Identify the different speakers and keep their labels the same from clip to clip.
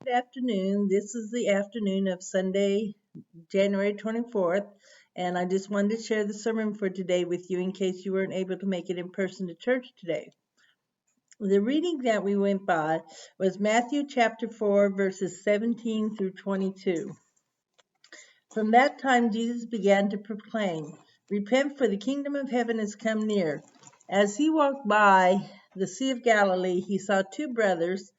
Speaker 1: Good afternoon. This is the afternoon of Sunday, January 24th, and I just wanted to share the sermon for today with you in case you weren't able to make it in person to church today. The reading that we went by was Matthew chapter 4, verses 17 through 22. From that time, Jesus began to proclaim, "Repent, for the kingdom of heaven has come near." As he walked by the Sea of Galilee, he saw two brothers,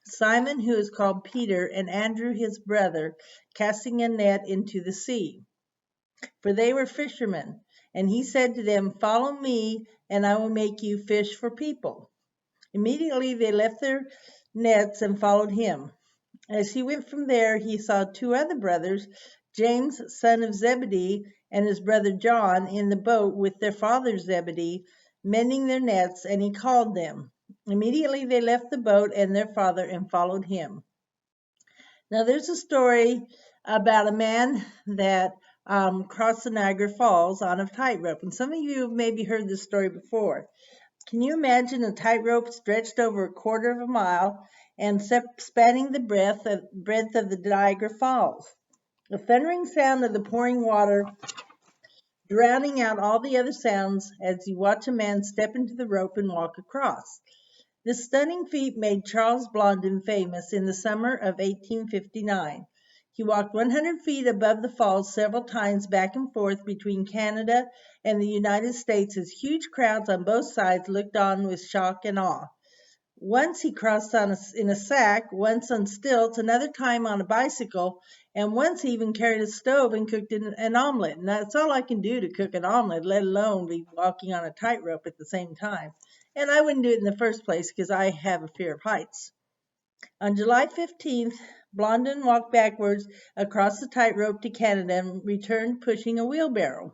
Speaker 1: Simon, who is called Peter, and Andrew, his brother, casting a net into the sea, for they were fishermen. And he said to them, "Follow me, and I will make you fish for people." Immediately they left their nets and followed him. As he went from there, he saw two other brothers, James, son of Zebedee, and his brother John, in the boat with their father Zebedee, mending their nets, and he called them. Immediately they left the boat and their father and followed him. Now, there's a story about a man that crossed the Niagara Falls on a tightrope, and some of you have maybe heard this story before. Can you imagine a tightrope stretched over a quarter of a mile and spanning the breadth of the Niagara Falls? The thundering sound of the pouring water drowning out all the other sounds as you watch a man step into the rope and walk across. This stunning feat made Charles Blondin famous in the summer of 1859. He walked 100 feet above the falls several times back and forth between Canada and the United States as huge crowds on both sides looked on with shock and awe. Once he crossed in a sack, once on stilts, another time on a bicycle, and once he even carried a stove and cooked an omelet. And that's all I can do to cook an omelet, let alone be walking on a tightrope at the same time. And I wouldn't do it in the first place because I have a fear of heights. On July 15th, Blondin walked backwards across the tightrope to Canada and returned pushing a wheelbarrow.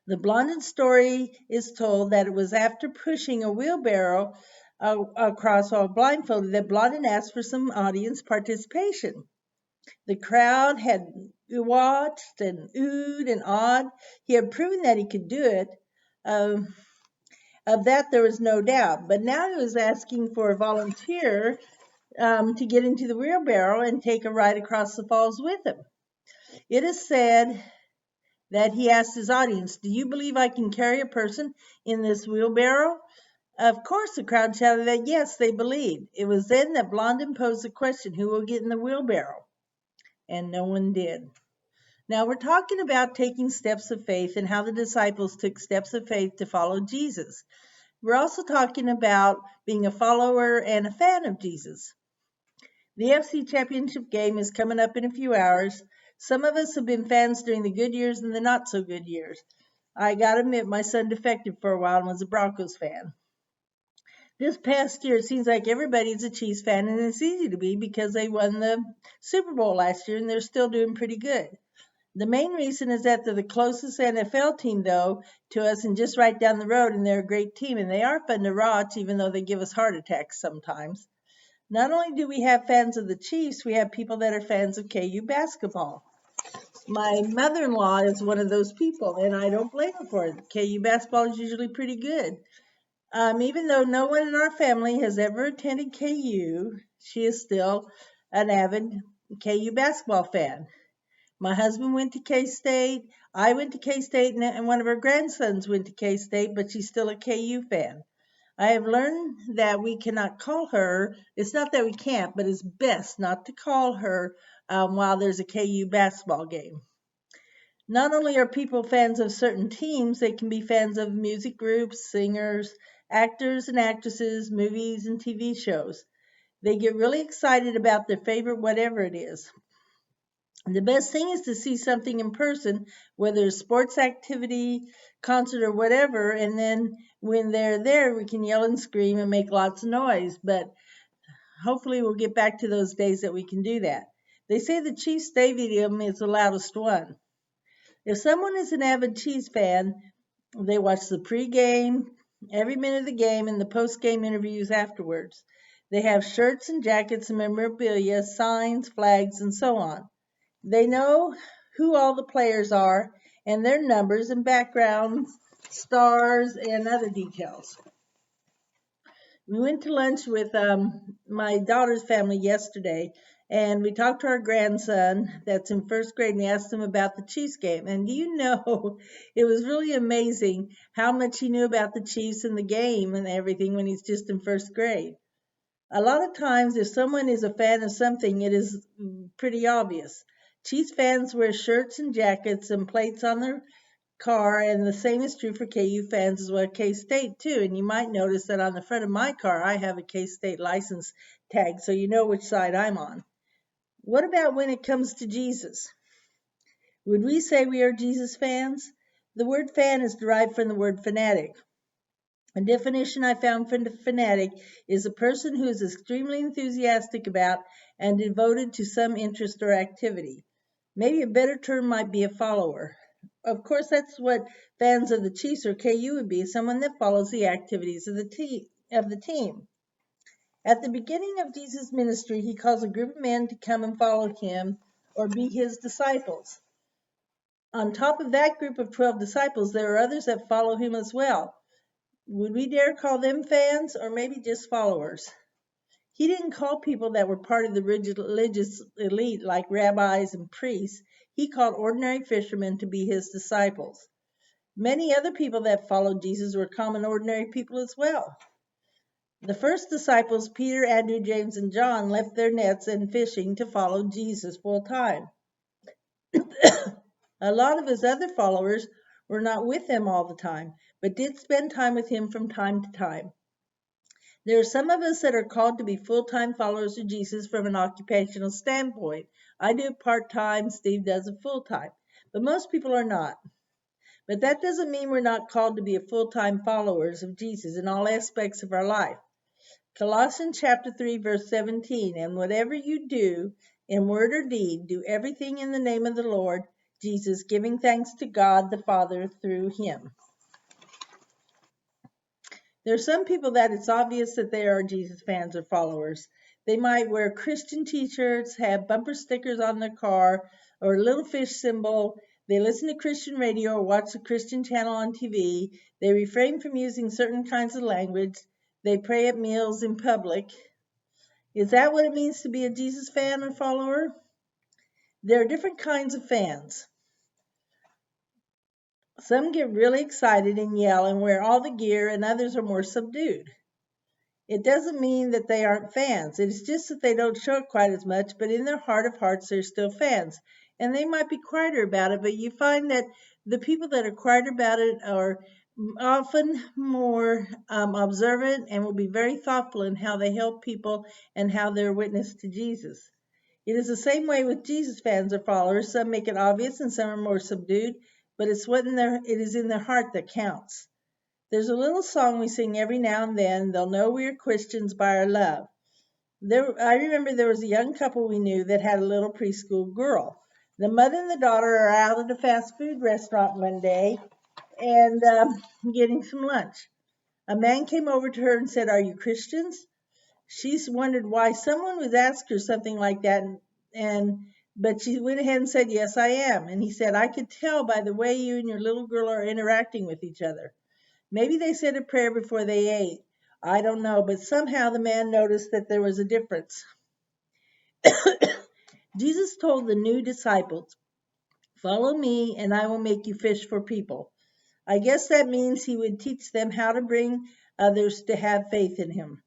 Speaker 1: The Blondin story is told that it was after pushing a wheelbarrow across while blindfolded that Blondin asked for some audience participation. The crowd had watched and oohed and awed. He had proven that he could do it. Of that, there was no doubt. But now he was asking for a volunteer to get into the wheelbarrow and take a ride across the falls with him. It is said that he asked his audience, "Do you believe I can carry a person in this wheelbarrow?" Of course, the crowd shouted that yes, they believed. It was then that Blondin posed the question, "Who will get in the wheelbarrow?" And no one did. Now, we're talking about taking steps of faith and how the disciples took steps of faith to follow Jesus. We're also talking about being a follower and a fan of Jesus. The FC Championship game is coming up in a few hours. Some of us have been fans during the good years and the not so good years. I gotta admit, my son defected for a while and was a Broncos fan. This past year, it seems like everybody's a Chiefs fan, and it's easy to be because they won the Super Bowl last year and they're still doing pretty good. The main reason is that they're the closest NFL team, though, to us and just right down the road, and they're a great team, and they are fun to watch, even though they give us heart attacks sometimes. Not only do we have fans of the Chiefs, we have people that are fans of KU basketball. My mother-in-law is one of those people, and I don't blame her for it. KU basketball is usually pretty good. Even though no one in our family has ever attended KU, she is still an avid KU basketball fan. My husband went to K-State, I went to K-State, and one of her grandsons went to K-State, but she's still a KU fan. I have learned that we cannot call her, it's not that we can't, but it's best not to call her while there's a KU basketball game. Not only are people fans of certain teams, they can be fans of music groups, singers, actors and actresses, movies and TV shows. They get really excited about their favorite whatever it is. The best thing is to see something in person, whether it's sports activity, concert, or whatever, and then when they're there, we can yell and scream and make lots of noise. But hopefully we'll get back to those days that we can do that. They say the Chiefs Stadium is the loudest one. If someone is an avid Chiefs fan, they watch the pregame, every minute of the game, and the postgame interviews afterwards. They have shirts and jackets and memorabilia, signs, flags, and so on. They know who all the players are and their numbers and backgrounds, stars, and other details. We went to lunch with my daughter's family yesterday, and we talked to our grandson that's in first grade, and we asked him about the Chiefs game. And do you know, it was really amazing how much he knew about the Chiefs and the game and everything when he's just in first grade. A lot of times, if someone is a fan of something, it is pretty obvious. Chiefs fans wear shirts and jackets and plates on their car, and the same is true for KU fans as well, K-State too. And you might notice that on the front of my car, I have a K-State license tag, so you know which side I'm on. What about when it comes to Jesus? Would we say we are Jesus fans? The word fan is derived from the word fanatic. A definition I found for fanatic is a person who is extremely enthusiastic about and devoted to some interest or activity. Maybe a better term might be a follower. Of course, that's what fans of the Chiefs or KU would be, someone that follows the activities of the team. At the beginning of Jesus' ministry, he calls a group of men to come and follow him or be his disciples. On top of that group of 12 disciples, there are others that follow him as well. Would we dare call them fans or maybe just followers? He didn't call people that were part of the religious elite like rabbis and priests. He called ordinary fishermen to be his disciples. Many other people that followed Jesus were common ordinary people as well. The first disciples, Peter, Andrew, James, and John, left their nets and fishing to follow Jesus full time. A lot of his other followers were not with him all the time, but did spend time with him from time to time. There are some of us that are called to be full-time followers of Jesus from an occupational standpoint. I do it part-time, Steve does it full-time, but most people are not. But that doesn't mean we're not called to be a full-time followers of Jesus in all aspects of our life. Colossians chapter 3, verse 17, and whatever you do, in word or deed, do everything in the name of the Lord Jesus, giving thanks to God the Father through him. There are some people that it's obvious that they are Jesus fans or followers. They might wear Christian t-shirts, have bumper stickers on their car, or a little fish symbol. They listen to Christian radio or watch the Christian channel on TV. They refrain from using certain kinds of language. They pray at meals in public. Is that what it means to be a Jesus fan or follower? There are different kinds of fans. Some get really excited and yell and wear all the gear, and others are more subdued. It doesn't mean that they aren't fans. It's just that they don't show it quite as much, but in their heart of hearts, they're still fans. And they might be quieter about it, but you find that the people that are quieter about it are often more observant and will be very thoughtful in how they help people and how they're witness to Jesus. It is the same way with Jesus fans or followers. Some make it obvious and some are more subdued, but it is in their heart that counts. There's a little song we sing every now and then. They'll know we are Christians by our love. I remember there was a young couple we knew that had a little preschool girl. The mother and the daughter are out at a fast food restaurant one day and getting some lunch. A man came over to her and said, "Are you Christians?" She's wondered why someone would ask her something like that, but she went ahead and said, "Yes, I am." And he said, "I could tell by the way you and your little girl are interacting with each other." Maybe they said a prayer before they ate. I don't know, but somehow the man noticed that there was a difference. Jesus told the new disciples, "Follow me and I will make you fish for people." I guess that means he would teach them how to bring others to have faith in him.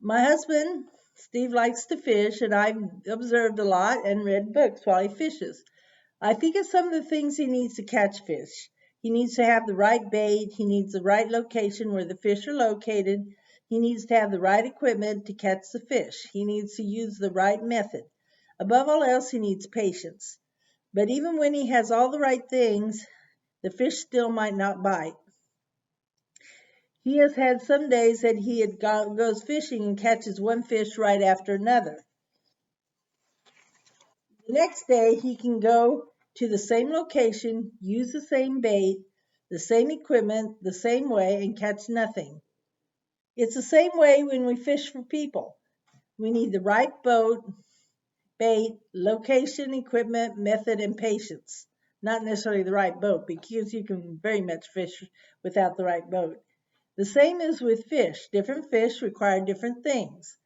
Speaker 1: My husband, Steve, likes to fish, and I've observed a lot and read books while he fishes. I think of some of the things he needs to catch fish. He needs to have the right bait. He needs the right location where the fish are located. He needs to have the right equipment to catch the fish. He needs to use the right method. Above all else, he needs patience. But even when he has all the right things, the fish still might not bite. He has had some days that goes fishing and catches one fish right after another. The next day, he can go to the same location, use the same bait, the same equipment, the same way, and catch nothing. It's the same way when we fish for people. We need the right boat, bait, location, equipment, method, and patience. Not necessarily the right boat, because you can very much fish without the right boat. The same is with fish. Different fish require different things.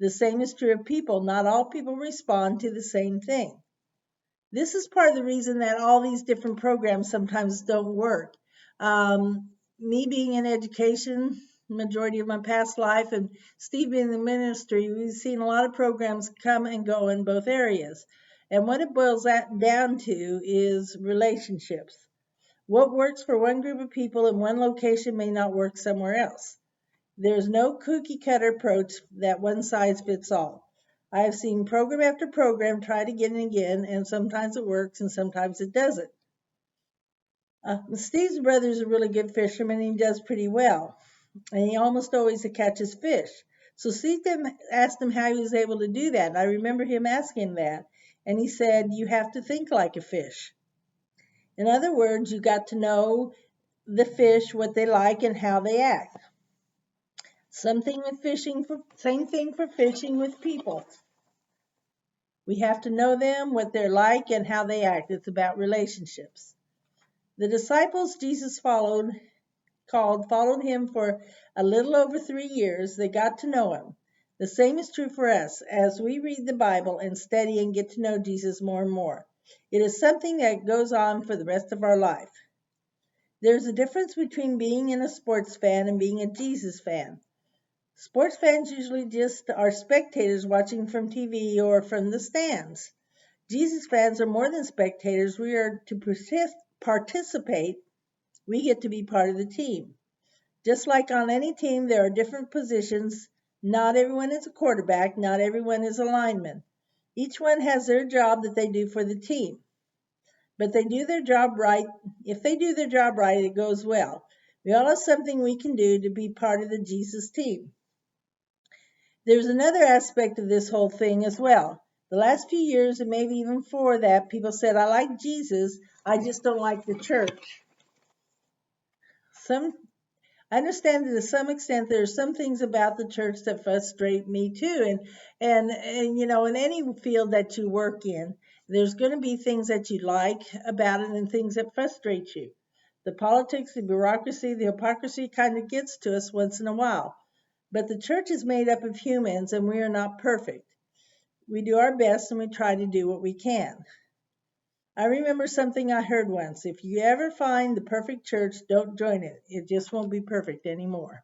Speaker 1: The same is true of people. Not all people respond to the same thing. This is part of the reason that all these different programs sometimes don't work. Me being in education, majority of my past life, and Steve being in the ministry, we've seen a lot of programs come and go in both areas. And what it boils down to is relationships. What works for one group of people in one location may not work somewhere else. There's no cookie cutter approach that one size fits all. I have seen program after program try to get in again, and sometimes it works and sometimes it doesn't. Steve's brother is a really good fisherman and he does pretty well. And he almost always catches fish. So Steve asked him how he was able to do that. And I remember him asking that. And he said, you have to think like a fish. In other words, you got to know the fish, what they like, and how they act. Same thing for fishing with people. We have to know them, what they're like, and how they act. It's about relationships. The disciples Jesus followed him for a little over 3 years. They got to know him. The same is true for us as we read the Bible and study and get to know Jesus more and more. It is something that goes on for the rest of our life. There's a difference between being a sports fan and being a Jesus fan. Sports fans usually just are spectators watching from TV or from the stands. Jesus fans are more than spectators. We are to participate. We get to be part of the team. Just like on any team, there are different positions. Not everyone is a quarterback. Not everyone is a lineman. Each one has their job that they do for the team. But they do their job right. If they do their job right, it goes well. We all have something we can do to be part of the Jesus team. There's another aspect of this whole thing as well. The last few years, and maybe even before that, people said, I like Jesus, I just don't like the church. I understand that to some extent there are some things about the church that frustrate me too. And you know, in any field that you work in, there's going to be things that you like about it and things that frustrate you. The politics, the bureaucracy, the hypocrisy kind of gets to us once in a while. But the church is made up of humans and we are not perfect. We do our best and we try to do what we can. I remember something I heard once. If you ever find the perfect church, don't join it. It just won't be perfect anymore.